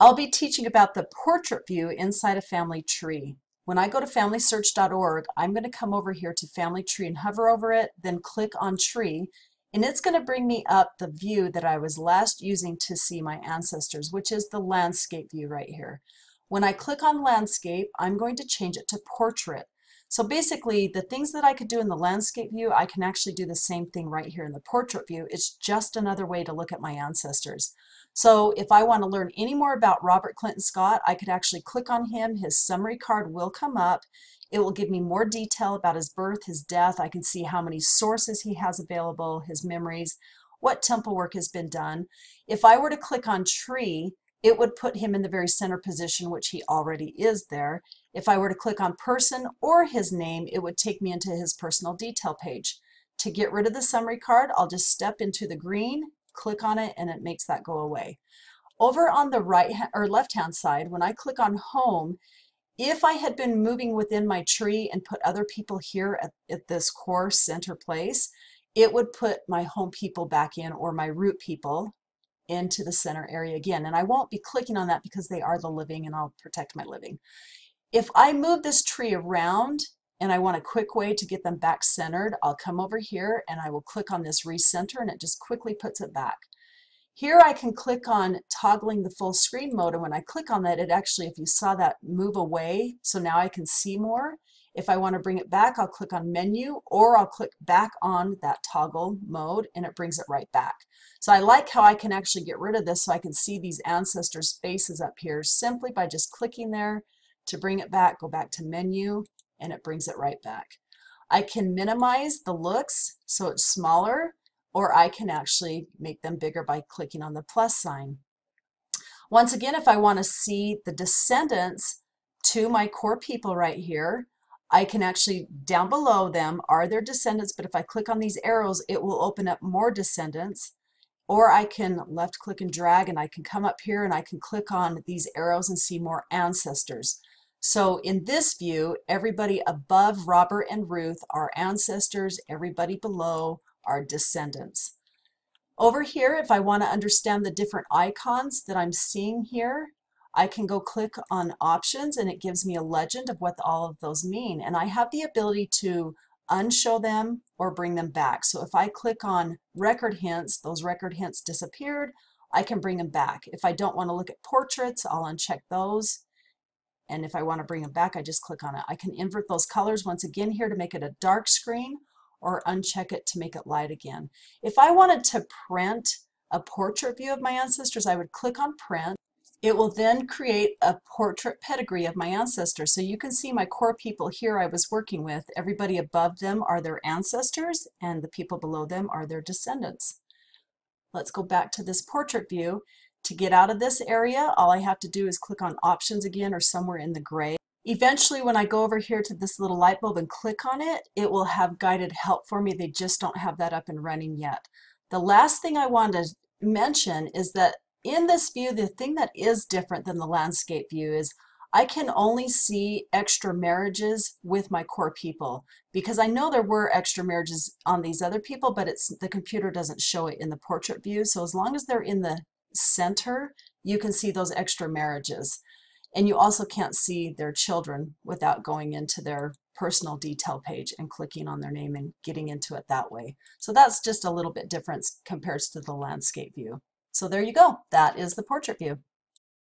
I'll be teaching about the portrait view inside a FamilyTree. When I go to familysearch.org, I'm going to come over here to FamilyTree and hover over it, then click on Tree, and it's going to bring me up the view that I was last using to see my ancestors, which is the landscape view right here. When I click on landscape, I'm going to change it to portrait. So basically, the things that I could do in the landscape view, I can actually do the same thing right here in the portrait view. It's just another way to look at my ancestors. So if I want to learn any more about Robert Clinton Scott, I could actually click on him. His summary card will come up. It will give me more detail about his birth, his death. I can see how many sources he has available, his memories, what temple work has been done. If I were to click on tree, it would put him in the very center position, which he already is there. If I were to click on person or his name, it would take me into his personal detail page. To get rid of the summary card, I'll just step into the green, click on it, and it makes that go away. Over on the right or left hand side, when I click on home, if I had been moving within my tree and put other people here at this core center place, it would put my home people back in, or my root people into the center area again. And I won't be clicking on that because they are the living and I'll protect my living. If I move this tree around and I want a quick way to get them back centered, I'll come over here and I will click on this recenter, and it just quickly puts it back. Here I can click on toggling the full screen mode, and when I click on that, it actually, if you saw that, move away, so now I can see more. If I want to bring it back, I'll click on menu, or I'll click back on that toggle mode and it brings it right back. So I like how I can actually get rid of this so I can see these ancestors' faces up here simply by just clicking there. To bring it back, go back to menu, and it brings it right back. I can minimize the looks so it's smaller, or I can actually make them bigger by clicking on the plus sign. Once again, if I want to see the descendants to my core people right here, I can actually, down below them are their descendants, but if I click on these arrows, it will open up more descendants. Or I can left click and drag, and I can come up here and I can click on these arrows and see more ancestors. So in this view, everybody above Robert and Ruth are ancestors, everybody below are descendants. Over here, if I want to understand the different icons that I'm seeing here, I can go click on options and it gives me a legend of what all of those mean. And I have the ability to unshow them or bring them back. So if I click on record hints, those record hints disappeared, I can bring them back. If I don't want to look at portraits, I'll uncheck those. And if I want to bring them back, I just click on it. I can invert those colors once again here to make it a dark screen, or uncheck it to make it light again. If I wanted to print a portrait view of my ancestors, I would click on print. It will then create a portrait pedigree of my ancestors. So you can see my core people here I was working with. Everybody above them are their ancestors, and the people below them are their descendants. Let's go back to this portrait view. To get out of this area, all I have to do is click on options again, or somewhere in the gray. Eventually, when I go over here to this little light bulb and click on it, it will have guided help for me. They just don't have that up and running yet. The last thing I want to mention is that in this view, the thing that is different than the landscape view is I can only see extra marriages with my core people, because I know there were extra marriages on these other people, but the computer doesn't show it in the portrait view. So as long as they're in the center, you can see those extra marriages. And you also can't see their children without going into their personal detail page and clicking on their name and getting into it that way. So that's just a little bit different compared to the landscape view. So there you go. That is the portrait view.